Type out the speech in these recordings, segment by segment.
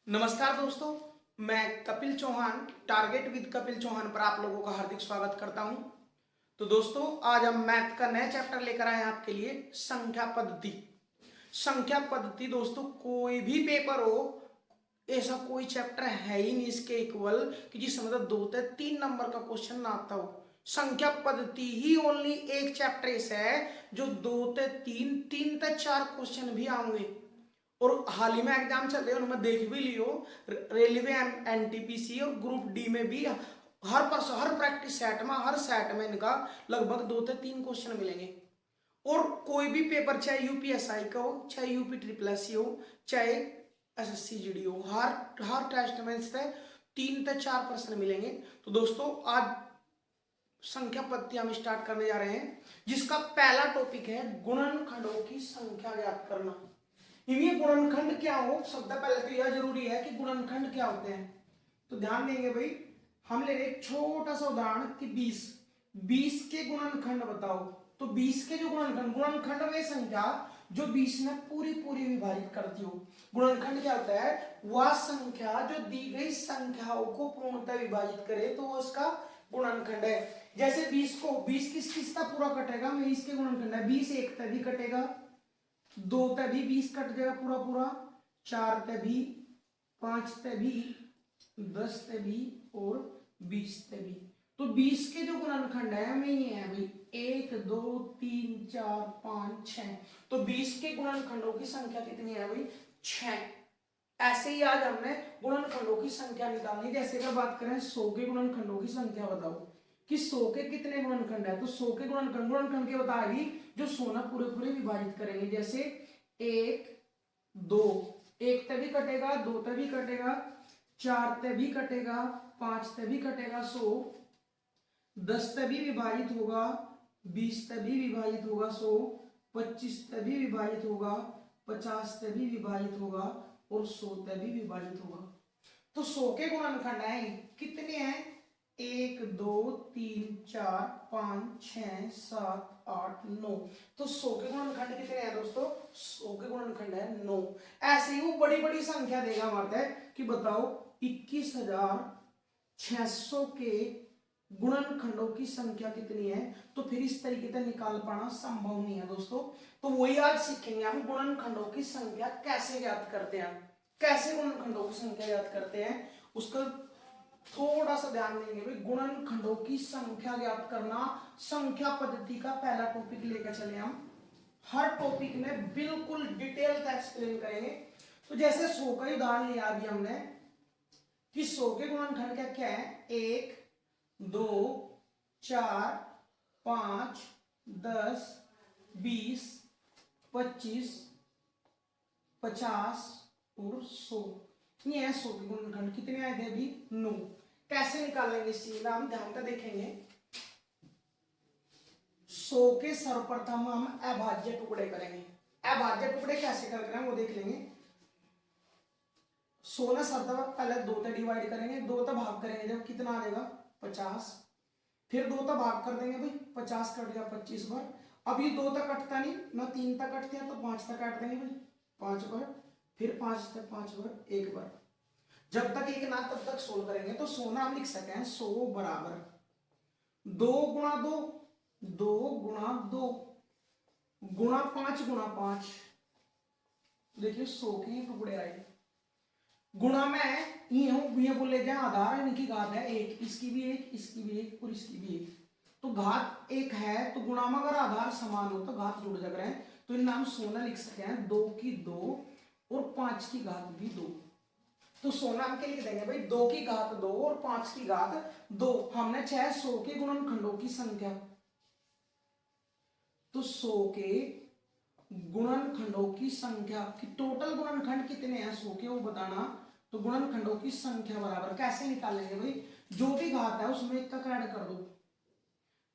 नमस्कार दोस्तों, मैं कपिल चौहान टारगेट विद कपिल चौहान पर आप लोगों का हार्दिक स्वागत करता हूं। तो दोस्तों, आज हम मैथ का नया चैप्टर लेकर आए हैं आपके लिए, संख्या पद्धति। संख्या पद्धति दोस्तों, कोई भी पेपर हो, ऐसा कोई चैप्टर है ही नहीं इसके इक्वल कि जिसमें मतलब 2 से 3 नंबर का क्वेश्चन ना आता हो। संख्या पद्धति ही ओनली एक चैप्टर ऐसा है जो 2 से 3 से 4 क्वेश्चन भी आएंगे। और हाल ही में एग्जाम चल रहे हैं, उनमें देख भी लियो, रेलवे एनटीपीसी और ग्रुप डी में भी हर प्रैक्टिस सेट में, हर सेट में इनका लगभग 2 से 3 क्वेश्चन मिलेंगे। और कोई भी पेपर, चाहे यूपीएसआई का हो, चाहे यूपी ट्रिपल एस हो, चाहे एसएससी जीडी हो, हर टेस्ट में से 3 से 4 प्रश्न मिलेंगे। तो दोस्तों, आज संख्या पद्धति हम स्टार्ट करने जा रहे हैं, जिसका पहला टॉपिक है गुणनखंडों की संख्या ज्ञात करना। ये गुणनखंड क्या हो, सबसे पहले तो यह जरूरी है कि गुणनखंड क्या होते हैं। तो ध्यान देंगे भाई, हम ले रहे एक छोटा सा उदाहरण कि 20 के गुणनखंड बताओ। तो 20 के जो गुणनखंड में संख्या जो 20 में पूरी पूरी विभाजित करती हो। गुणनखंड क्या होता है, वह संख्या जो दी गई संख्याओं को पूर्णतः विभाजित करे तो वो उसका गुणनखंड है। जैसे 20 को 20 किस का पूरा कटेगा, में इसके गुणनखंड है। 20 एक तभी कटेगा, 2 पे भी 20 कट जाएगा पूरा पूरा, 4 पे भी, 5 पे भी, 10 पे भी और 20 पे भी। तो 20 के जो गुणनखंड है हमें ये है भाई 1 2 3 4 5 6। तो 20 के गुणनखंडों की संख्या कितनी है भाई, 6। ऐसे ही आज हमने गुणनखंडों की संख्या निकालनी। जैसे अगर बात करें 100 के गुणनखंडों की संख्या बताओ कि 100 के कितने गुणनखंड है। तो 100 के गुणनखंड के बताएगी जो 100 ना पूरे पूरे विभाजित करेंगे। जैसे 1 2, 1 तभी कटेगा, 2 तभी कटेगा, 4 तभी कटेगा, 5 तभी कटेगा, 100 10 तभी विभाजित होगा, 20 तभी विभाजित होगा, 100 25 तभी विभाजित होगा, 50 तभी विभाजित होगा और 100 तभी विभाजित होगा। तो 100 के गुणनखंड है कितने हैं, 1 2 3 4 5 6 7 8 9। तो 100 के गुणनखंड कितने हैं दोस्तों, 100 के गुणनखंड है 9। ऐसे ही वो बड़ी बड़ी संख्या देगा हमारे कि बताओ 21,600 के गुणनखंडों की संख्या कितनी है। तो फिर इस तरीके से निकाल पाना संभव नहीं है दोस्तों। तो वही आज सीखेंगे हम, गुणनखंडों की संख्या कैसे ज्ञात करते हैं, कैसे गुणनखंडों की संख्या ज्ञात करते हैं, उसका थोड़ा सा ध्यान देंगे भाई। गुणनखंडों की संख्या ज्ञात करना संख्या पद्धति का पहला टॉपिक लेकर चले हम। हर टॉपिक में बिल्कुल डिटेल से एक्सप्लेन करेंगे। तो जैसे 100 का उदाहरण लिया अभी हमने कि 100 के गुणनखंड क्या क्या है, 1 2 4 5 10 20 25 50 और 100। ये है 100 के गुणनखंड। कितने आए थे अभी, 9। कैसे निकालेंगे इस चीज में हम ध्यान से देखेंगे। 100 के सर्वप्रथम हम अभाज्य टुकड़े करेंगे। अभाज्य टुकड़े कैसे करते हैं वो देख लेंगे। 100 ना सर्वप्रथम पहले 2 से डिवाइड करेंगे, 2 से भाग करेंगे, जब कितना आ जाएगा 50। फिर 2 से भाग कर देंगे भाई, 50 कट गया 25 बार। अब ये 2 तक कटता नहीं ना, 3 तक कटते हैं, तो 5 तक काट देंगे भाई 5 बार। फिर 5 तक 5 बार, 1 बार। जब तक एक ना तब तक सोल्व करेंगे। तो 100 ना हम लिख सकते हैं 100 बराबर 2 गुणा 2, 2 गुणा 2 गुणा 5 गुणा 5। देखिए 100 के टुकड़े आए। गुणा में ये बोले क्या, आधार इनकी घात है 1, इसकी भी 1, इसकी भी 1 और इसकी भी 1। तो घात 1 है, तो गुणा में अगर आधार समान हो तो घात जुड़ जा रहे हैं। तो इनमें हम 100 लिख सकते हैं 2 की 2 और 5 की घात भी 2। तो 100 हम के लिख देंगे भाई 2 की घात 2 और 5 की घात 2। हमने 100 के गुणनखंडों की संख्या। तो 100 के गुणनखंडों की संख्या की टोटल गुणनखंड कितने हैं 100 के वो बताना। तो गुणनखंडों की संख्या बराबर कैसे निकालेंगे भाई, जो भी घात है उसमें 1 का ऐड कर दो।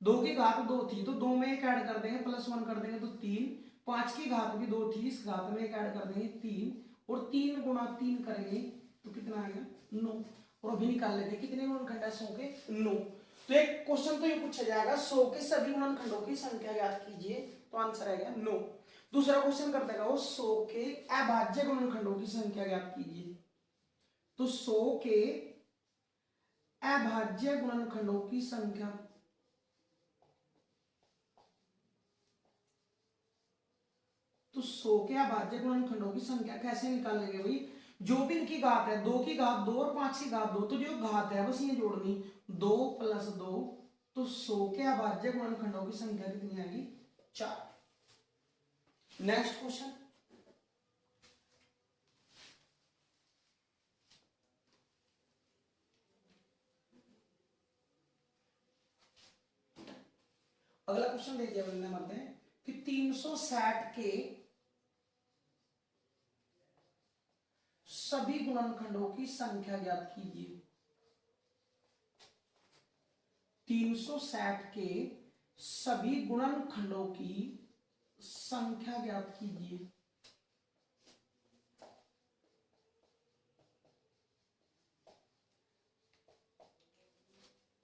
2 की घात 2 थी तो 2 में 1 ऐड कर देंगे, +1 कर देंगे तो 3। 5 की घात भी 2 थी, इस घात में 1 ऐड कर देंगे 3 और 3 गुणा 3 करेंगे तो कितना आएगा 9। और अभी निकाल लेते कितने गुणनखंड है 100 के, 9। तो एक क्वेश्चन तो ये पूछा जाएगा 100 के सभी गुणनखंडों की संख्या ज्ञात कीजिए, तो आंसर आएगा 9। दूसरा क्वेश्चन कर देगा वो 100 के अभाज्य गुणनखंडों की संख्या ज्ञात कीजिए। तो 100 के अभाज्य गुणनखंडों की संख्या, तो 100 के अभाज्य गुणनखंडों की संख्या कैसे निकालेंगे भाई? जो भी इनकी घात है, 2 की घात 2 और 5 की घात 2, तो जो घात है बस ये जोड़नी, 2 + 2, तो 100 के अभाज्य गुणनखंडों की संख्या कितनी आएगी? 4। नेक्स्ट क्वेश्चन, अगला क्वेश्चन दे दिया मैंने, मानते हैं कि 360 के सभी गुणनखंडों की संख्या ज्ञात कीजिए। 360 के सभी गुणनखंडों की संख्या ज्ञात कीजिए।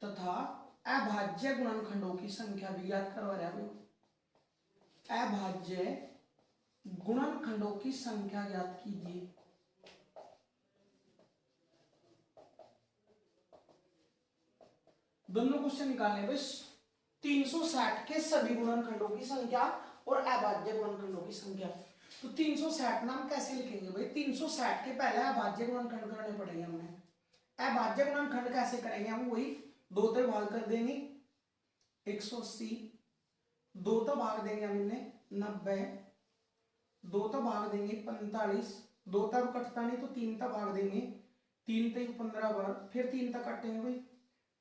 तथा अभाज्य गुणनखंडों की संख्या भी ज्ञात करवा रहा है। अभाज्य गुणनखंडों की संख्या ज्ञात कीजिए। दोनों क्वेश्चन निकालने बस। 360 के सभी गुणनखंडों की संख्या और अभाज्य गुणनखंडों की संख्या। तो 360 नाम कैसे लिखेंगे भाई? 360 के पहले अभाज्य गुणनखंड करने पड़ेंगे हमें। अभाज्य गुणनखंड कैसे करेंगे हम? वही 2 से भाग कर देंगे 180, 2 तो भाग देंगे हम इन्हें 90, 2 तो भाग देंगे 45, 2 तक कटता नहीं तो 3 तक भाग देंगे, 3 ते 15 बार, फिर 3 तक काटेंगे भाई,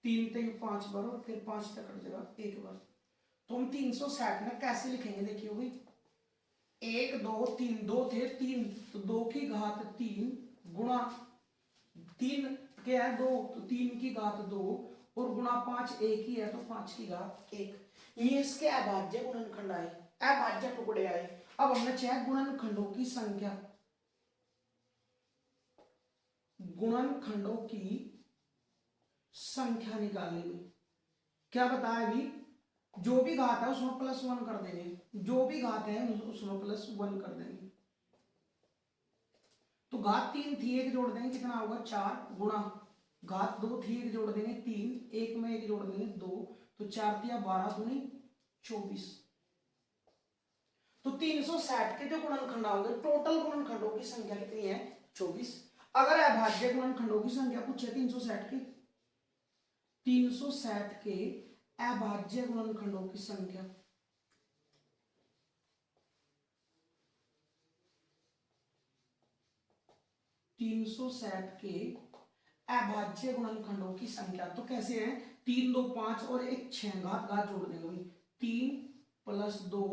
3 ते 5 बार और फिर 5 तक कट जाएगा 1 बार। तो हम 360 में कैसे लिखेंगे? देखिए भाई, 1 2 3, 2 थे 3, तो 2 की घात 3 गुणा 3 क्या है 2, तो 3 की घात 2 और गुणा 5 1 ही है, तो 5 की घात 1। ये इसके अभाज्य गुणनखंड आए, अभाज्य टुकड़े आए। अब हमने चाहे गुणनखंडों की संख्या, गुणनखंडों की संख्या निकालनी है। क्या बताया अभी? जो भी घात है उसमें +1 कर देंगे, जो भी घात है उसमें +1 कर देंगे। तो घात 3 थी, 1 जोड़ देंगे, कितना होगा 4, गुणा घात 2 थी, 1 जोड़ देंगे 3, 1 में 1 जोड़ देंगे 2, तो 4 तिया 12 दूनी 24। तो 360 के जो गुणनखंड होंगे, टोटल गुणनखंडों की संख्या कितनी है? 24। अगर अभाज्य गुणनखंडों की संख्या पूछे 360 की, 360 के अभाज्य गुणनखंडों की संख्या, के अभाज्य गुणनखंडों की संख्या तो कैसे है? 3 2 5 और 1 6, घात घात जोड़ देंगे भाई, 3 + 2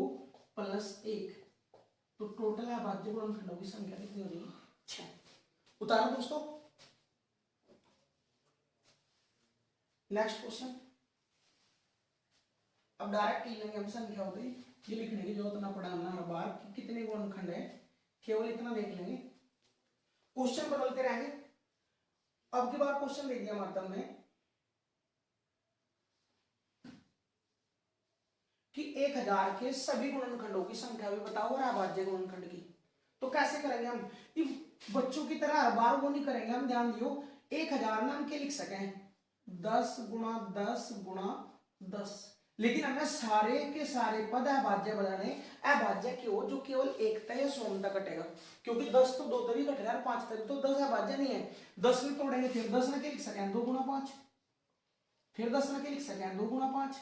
+ 1, तो टोटल अभाज्य गुणनखंडों की संख्या कितनी हो जाएगी? 6। उतारो दोस्तों। नेक्स्ट क्वेश्चन, अब डायरेक्ट लिख लेंगे हम, संख्या हो गई, ये लिखने की जरूरत ना पड़ा हर बार कि कितने गुणनखंड है, केवल इतना देख लेंगे, क्वेश्चन बदलते रहेंगे। अब की बार क्वेश्चन दे दिया माध्यम में कि 1000 के सभी गुणनखंडों की संख्या भी बताओ और अभाज्य गुणनखंड की। तो कैसे करेंगे हम? बच्चों की तरह हर बार वो नहीं करेंगे हम, ध्यान दियो। 1000 में हम क्या लिख सकें? 10 × 10 × 10, लेकिन हमें सारे के सारे पद अभाज्य बनाने। अभाज्य क्यों? जो केवल एक तय या 100 तक कटेगा, क्योंकि 10 तो 2 तक कट रहा है, 5 तक तो 10 अभाज्य नहीं है। 10 में तोड़ेंगे, फिर 10 में क्या लिख सकें? 2 × 5, फिर 10 में क्या लिख सकें? 2 × 5,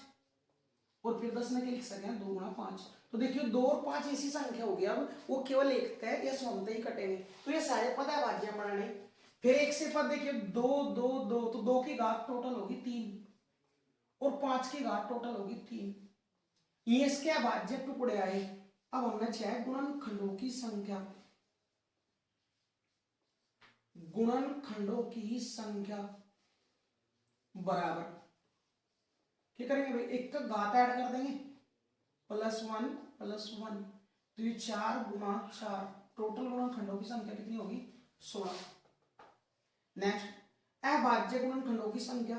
और फिर 10 में क्या लिख सकें? 2 × 5। तो देखिए 2 और 5 ऐसी संख्या होगी, अब वो केवल एक तय या 100 ही कटेंगे, तो ये सारे पद अभाज्य बनाने। फिर एक से पद देखिए 2 2 2, तो 2 की घात टोटल होगी 3 और 5 की घात टोटल होगी 3। ये इसके अभाज्य टुकड़े आए। अब हमने चाहे गुणनखंडों की संख्या, गुणनखंडों की संख्या बराबर क्या करेंगे भाई? एक का घात ऐड कर देंगे, +1 + 1, तो ये 4 × 4, टोटल गुणनखंडों की संख्या कितनी होगी? 16। नेक्स्ट, अभाज्य गुणनखंडों की संख्या,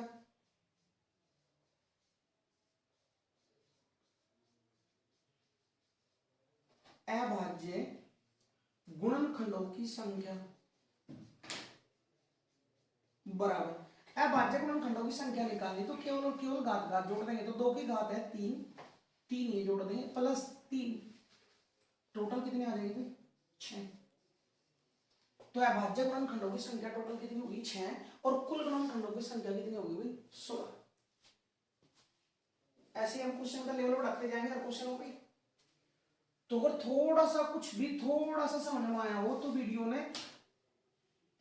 अभाज्य गुणनखंडों की संख्या बराबर अभाज्य गुणनखंडों की संख्या निकालनी तो केवल और केवल घात घात जोड़ देंगे। तो 2 की घात है 3, 3 ये जोड़ देंगे प्लस 3, टोटल कितने आ जाएंगे 6। तो अभाज्य गुणनखंडों की संख्या टोटल कितनी होगी 6 और कुल गुणनखंडों की संख्या कितनी होगी भाई 16। ऐसे हम क्वेश्चन का लेवल बढ़ाते जाएंगे हर क्वेश्चन हो गई। तो अगर थोड़ा सा कुछ भी थोड़ा सा समझ में आया हो तो वीडियो में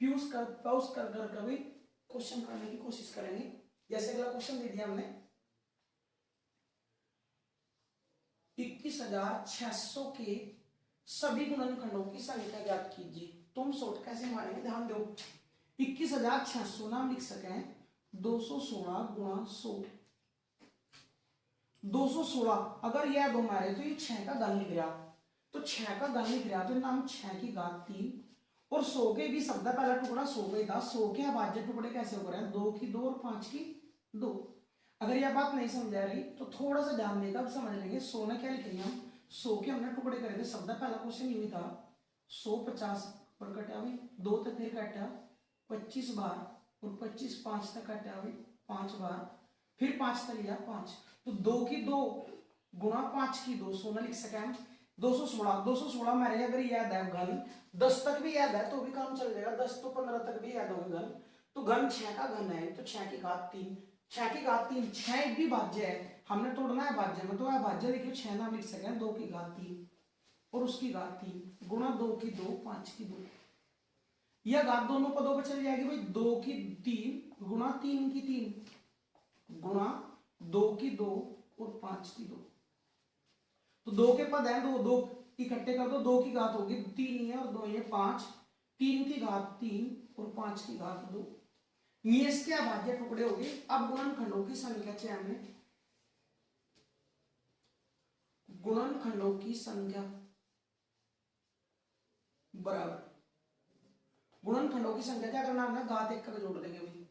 पॉज कर कभी क्वेश्चन करने की कोशिश करेंगे। जैसे अगला क्वेश्चन दे दिया हमने 21,600 के सभी गुणनखंडों की संख्या ज्ञात कीजिए। तुम शॉर्ट कैसे मारेंगे ध्यान दो। 21,600 नाम लिख सके 216 गुणा 100। 216 अगर यह दो मारे तो ये 6 का घन लिख रहा, तो 6 का घन लिख रहा तो नाम 6 की घात 3 और 100 के भी शब्द पहला टुकड़ा 100 का ही था। 100 के अभाज्य टुकड़े कैसे हो रहे हैं 2 की 2 और 5 की 2। अगर यह बात नहीं समझा रही तो थोड़ा सा ध्यान देगा, अब समझ लेंगे। 100 ने क्या लिख लिया 100 के हमने टुकड़े करे थे, शब्द पहला क्वेश्चन यही था 150 पर कटा हुई 2 तक फिर कटा 25 बार और 25 5 तक कटा हुई 5 बार फिर 5 तक लिया 5। तो 2 की 2 गुणा 5 की 2 100 लिख सके हम 216। 216 मेरे अगर याद है घन 10 तक भी याद है तो भी काम चल जाएगा, 10 तो 15 तक भी याद होगा घन। तो घन 6 का घन है तो 6 की घात 3, 6 की घात 3 6 एक भी भाज्य है, हमने तोड़ना है भाज्य में। तो भाज्य देखिए 6 नाम लिख सके 2 की घात 3 और उसकी घात 3 गुणा 2 की 2 5 की 2। यह घात दोनों पदों पर चली जाएगी भाई 2 की 3 गुणा 3 की 3 गुणा 2 की 2 और 5 की 2। तो 2 के पद है 2 2 इकट्ठे कर दो, 2 की घात होगी 3 है और 2 ये 5, 3 की घात 3 और 5 की घात 2। ये इसके अभाज्य टुकड़े हो गए। अब गुणनखंडों की संख्या चाहिए हमें, गुणनखंडों की संख्या बराबर गुणनखंडों की संख्या क्या करना हमने घात 1 का जोड़ देंगे भाई,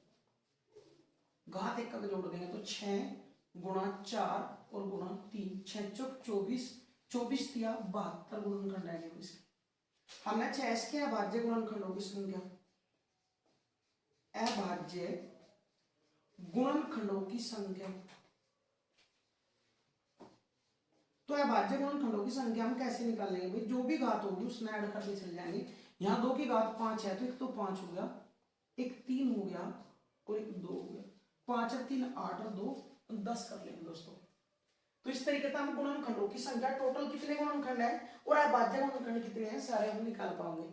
घात 1 का जोड़ देंगे तो 6 गुणा 4 और गुणा 3 6 चौक 24 24 दिया 72 गुणनखंड आएंगे इसके। हमने 6 के अभाज्य गुणनखंडों की संख्या अभाज्य गुणनखंडों की संख्या, तो अभाज्य गुणनखंडों की संख्या हम कैसे निकाल लेंगे भाई, जो भी घात होगी उसमें ऐड करके चल जाएंगे। यहां 2 की घात 5 है तो एक तो 5 हो गया, एक 3 हो गया और एक 2 हो गया। 5 और 3 8 और 2 10 कर लेंगे दोस्तों। तो इस तरीके से हम गुणनखंडों की संख्या टोटल कितने गुणनखंड है और अभाज्य गुणनखंड कितने हैं सारे हम निकाल पाओगे।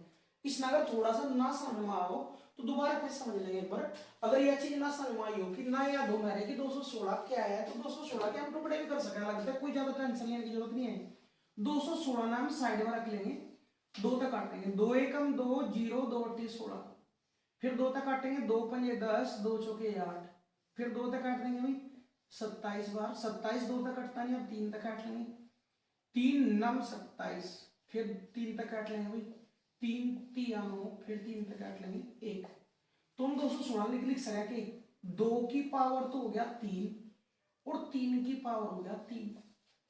इसमें अगर थोड़ा सा ना समझ में आओ तो दोबारा फिर समझ लेंगे एक बार। अगर यह चीज ना समझ में आई हो कि ना याद हो मेरे कि 216 क्या है तो 216 के हम टुकड़े भी कर सकते हैं, लगता है कोई ज्यादा टेंशन लेने की जरूरत नहीं है। 216 ना हम साइड में रख लेंगे, 2 तक काटेंगे 2 एकम 2 0 2 8 16 फिर 2 तक काटेंगे 2 पंजे 10 2 चौके 8 फिर 2 तक काट देंगे भाई 27 बार 27 2 तक कटता नहीं, अब 3 तक काट लेंगे 3 9 27 फिर 3 तक काट लेंगे भाई 3 3 9 फिर 3 तक काट लेंगे 1। तो हम 216 लिख सके कि 2 की पावर तो हो गया 3 और 3 की पावर हो गया 3।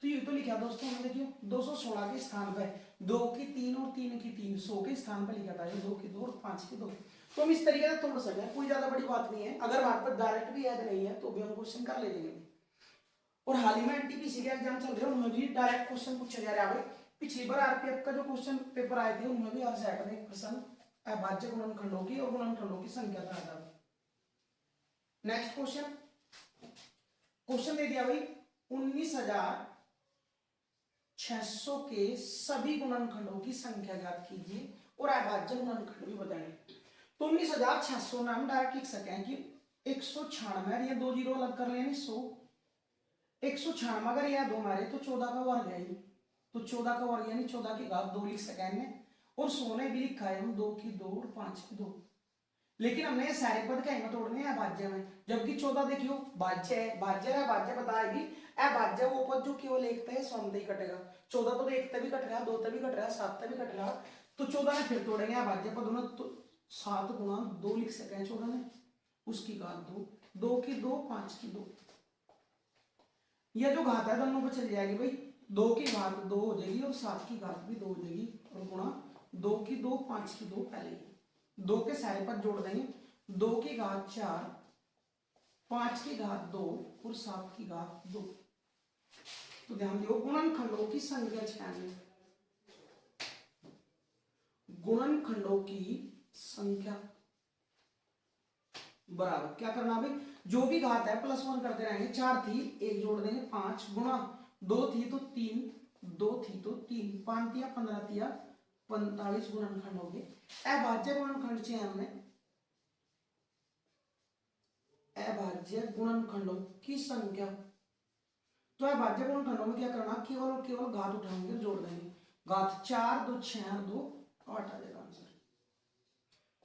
तो ये तो लिखा दोस्तों हमने देखिए 216 के स्थान पर 2 की 3 और 3 की 3 100 के स्थान पर लिखा था 2 की 2 और 5 की 2। तो हम इस तरीके से तोड़ सकते हैं, कोई ज्यादा बड़ी बात नहीं है। अगर हमारे पर डायरेक्ट भी याद नहीं है तो भी हम क्वेश्चन कर ले जाएंगे। और हाल ही में एनटीपीसी के एग्जाम चल रहे हैं उनमें भी डायरेक्ट क्वेश्चन पूछे जा रहे हैं। पिछली बार आरपीएफ का जो क्वेश्चन पेपर आए थे उनमें भी हर सेट में प्रश्न अभाज्य गुणनखंडों की और गुणनखंडों की संख्या का आता है। नेक्स्ट क्वेश्चन, क्वेश्चन दे दिया भाई 19,600 के सभी गुणनखंडों की संख्या ज्ञात कीजिए और अभाज्य गुणनखंड भी बताएंगे। तो 19,600 नाम डायरेक्ट लिख सके कि 196 ये 2 जीरो अलग कर लेंगे 100 196 अगर यह 2 मारे तो 14 का वर्ग है, तो 14 का वर्ग यानी 14 की घात 2 लिख सके हमने। और 100 ने भी लिखा है हम 2 की 2 और 5 की 2, लेकिन हमने ये सारे पद कहीं में तोड़ने हैं भाज्य में। जबकि 14 देखियो भाज्य है, भाज्य है भाज्य बताएगी अभाज्य वो पद जो केवल एक तय सम ही कटेगा। 14 तो एक तय भी कट रहा 2 तय भी कट रहा 7 तय भी कट रहा, तो 14 ने फिर तोड़ेंगे अभाज्य पद में। तो 7 गुणा 2 लिख सके 14 ने, उसकी घात 2 2 की 2 5 की 2। यह जो घात है दोनों पर चल जाएगी भाई 2 की घात 2 हो जाएगी और 7 की घात भी 2 हो जाएगी और गुणा 2 की 2 5 की 2 पहले 2 के सारे पद जोड़ देंगे 2 की घात 4, 5 की घात 2 और 7 की घात 2। तो ध्यान दियो गुणनखंडों की संख्या 96, गुणनखंडों की संख्या बराबर क्या करना भाई, जो भी घात है +1 करते रहेंगे। 4 थी 1 जोड़ देंगे 5 गुणा 2 थी तो 3, 2 थी तो 3, 5 तिया 15 तिया 45 गुणनखंड हो गए। अभाज्य गुणनखंड चाहिए हमने, अभाज्य गुणनखंडों की संख्या। तो अभाज्य गुणनखंडों में क्या करना, केवल और केवल घात उठाएंगे जोड़ देंगे। घात 4 2 6 2 8 आ जाएगा आंसर।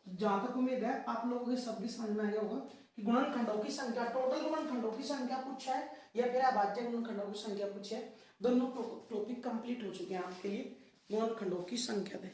जहां तक उम्मीद है आप लोगों के सब भी समझ में आ गया होगा कि गुणनखंडों की संख्या, टोटल गुणनखंडों की संख्या पूछा है या फिर अभाज्य गुणनखंडों की संख्या पूछा है। दोनों टॉपिक कंप्लीट हो चुके हैं आपके लिए गुणनखंडों की संख्या पे।